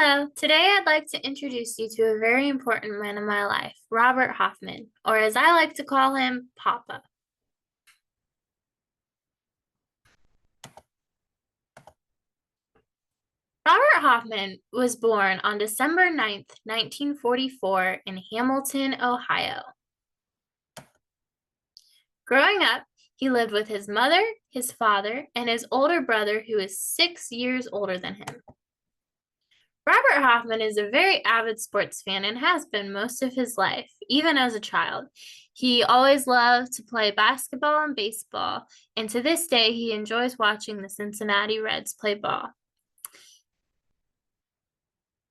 Hello, today I'd like to introduce you to a very important man in my life, Robert Hoffman, or as I like to call him, Papa. Robert Hoffman was born on December 9th, 1944, in Hamilton, Ohio. Growing up, he lived with his mother, his father, and his older brother, who is 6 years older than him. Robert Hoffman is a very avid sports fan and has been most of his life, even as a child. He always loved to play basketball and baseball, and to this day, he enjoys watching the Cincinnati Reds play ball.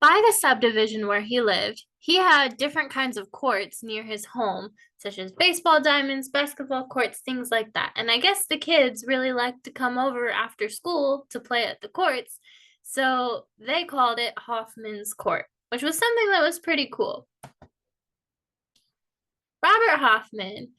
By the subdivision where he lived, he had different kinds of courts near his home, such as baseball diamonds, basketball courts, things like that. And I guess the kids really liked to come over after school to play at the courts, so they called it Hoffman's Court, which was something that was pretty cool. Robert Hoffman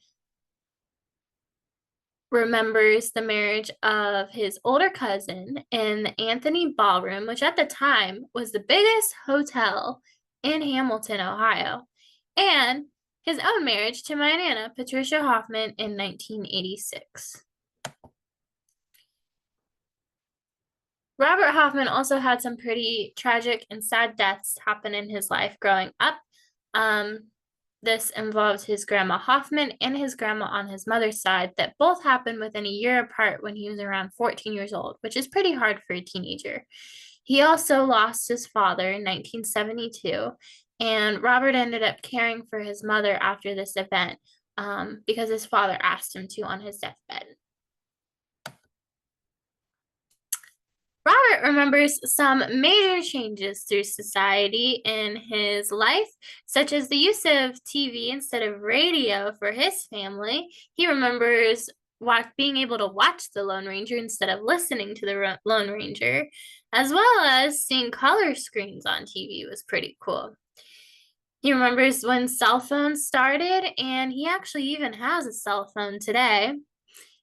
remembers the marriage of his older cousin in the Anthony Ballroom, which at the time was the biggest hotel in Hamilton, Ohio, and his own marriage to my Nana, Patricia Hoffman, in 1986. Robert Hoffman also had some pretty tragic and sad deaths happen in his life growing up. This involved his grandma Hoffman and his grandma on his mother's side that both happened within a year apart when he was around 14 years old, which is pretty hard for a teenager. He also lost his father in 1972, and Robert ended up caring for his mother after this event because his father asked him to on his deathbed. Robert remembers some major changes through society in his life, such as the use of TV instead of radio for his family. He remembers being able to watch the Lone Ranger instead of listening to the Lone Ranger, as well as seeing color screens on TV was pretty cool. He remembers when cell phones started, and he actually even has a cell phone today.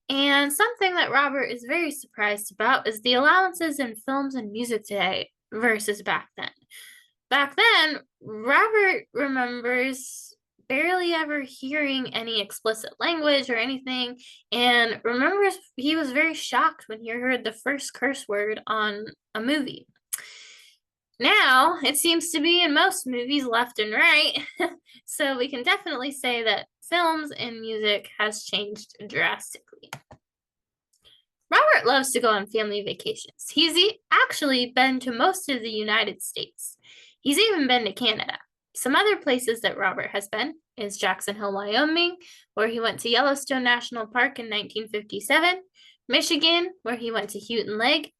And something that Robert is very surprised about is the allowances in films and music today versus back then. Back then, Robert remembers barely ever hearing any explicit language or anything, and remembers he was very shocked when he heard the first curse word on a movie. Now, it seems to be in most movies left and right, so we can definitely say that films and music has changed drastically. Robert loves to go on family vacations. He's actually been to most of the United States. He's even been to Canada. Some other places that Robert has been is Jackson Hole, Wyoming, where he went to Yellowstone National Park in 1957, Michigan, where he went to Houghton Lake,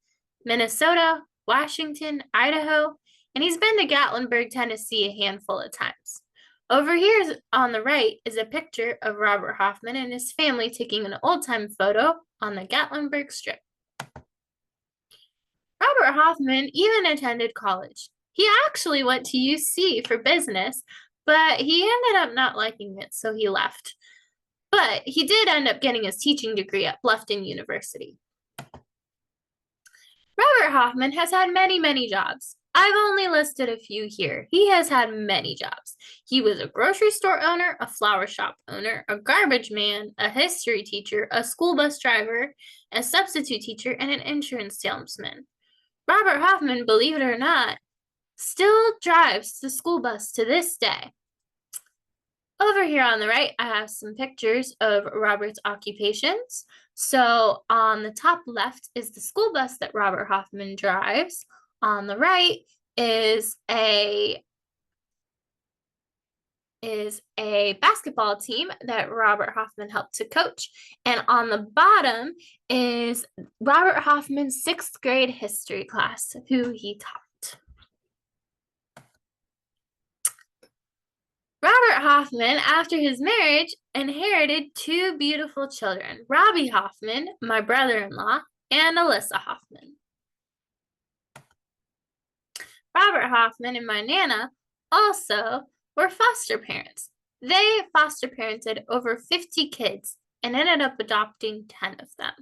Minnesota, Washington, Idaho, and he's been to Gatlinburg, Tennessee a handful of times. Over here on the right is a picture of Robert Hoffman and his family taking an old-time photo on the Gatlinburg Strip. Robert Hoffman even attended college. He actually went to UC for business, but he ended up not liking it, so he left. But he did end up getting his teaching degree at Bluffton University. Robert Hoffman has had many, many jobs. I've only listed a few here. He has had many jobs. He was a grocery store owner, a flower shop owner, a garbage man, a history teacher, a school bus driver, a substitute teacher, and an insurance salesman. Robert Hoffman, believe it or not, still drives the school bus to this day. Over here on the right, I have some pictures of Robert's occupations. So on the top left is the school bus that Robert Hoffman drives. On the right is a basketball team that Robert Hoffman helped to coach. And on the bottom is Robert Hoffman's 6th grade history class, who he taught. Robert Hoffman, after his marriage, inherited 2 beautiful children, Robbie Hoffman, my brother-in-law, and Alyssa Hoffman. Robert Hoffman and my Nana also were foster parents. They foster parented over 50 kids and ended up adopting 10 of them.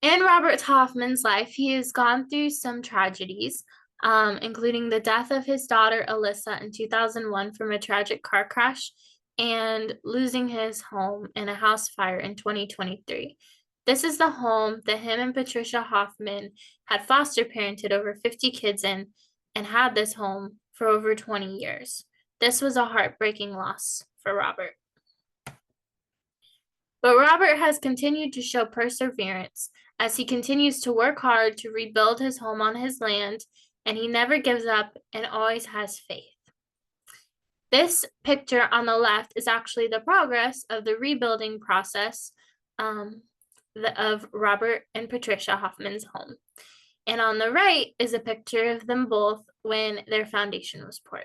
In Robert Hoffman's life, he has gone through some tragedies, including the death of his daughter Alyssa in 2001 from a tragic car crash and losing his home in a house fire in 2023. This is the home that him and Patricia Hoffman had foster parented over 50 kids in and had this home for over 20 years. This was a heartbreaking loss for Robert. But Robert has continued to show perseverance as he continues to work hard to rebuild his home on his land, and he never gives up and always has faith. This picture on the left is actually the progress of the rebuilding process of Robert and Patricia Hoffman's home. And on the right is a picture of them both when their foundation was poured.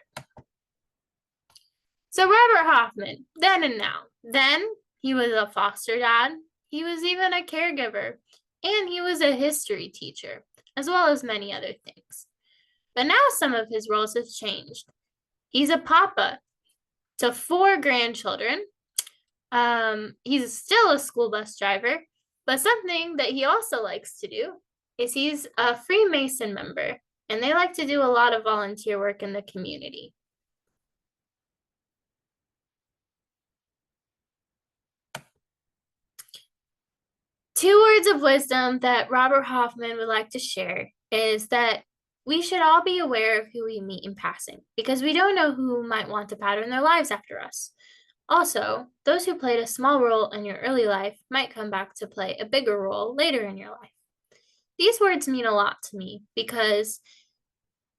So Robert Hoffman, then and now. Then he was a foster dad. He was even a caregiver. And he was a history teacher, as well as many other things. But now some of his roles have changed. He's a papa to 4 grandchildren. He's still a school bus driver, but something that he also likes to do is he's a Freemason member, and they like to do a lot of volunteer work in the community. 2 words of wisdom that Robert Hoffman would like to share is that we should all be aware of who we meet in passing because we don't know who might want to pattern their lives after us. Also, those who played a small role in your early life might come back to play a bigger role later in your life. These words mean a lot to me because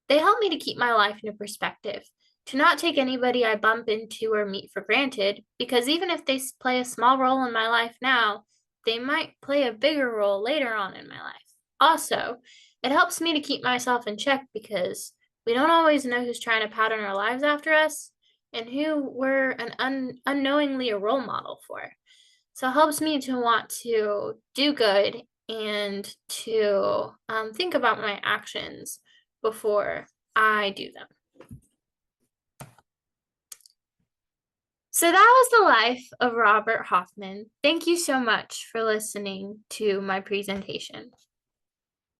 they help me to keep my life into perspective, to not take anybody I bump into or meet for granted, because even if they play a small role in my life now, they might play a bigger role later on in my life. Also, it helps me to keep myself in check because we don't always know who's trying to pattern our lives after us and who we're unknowingly a role model for. So it helps me to want to do good and to think about my actions before I do them. So that was the life of Robert Hoffman. Thank you so much for listening to my presentation.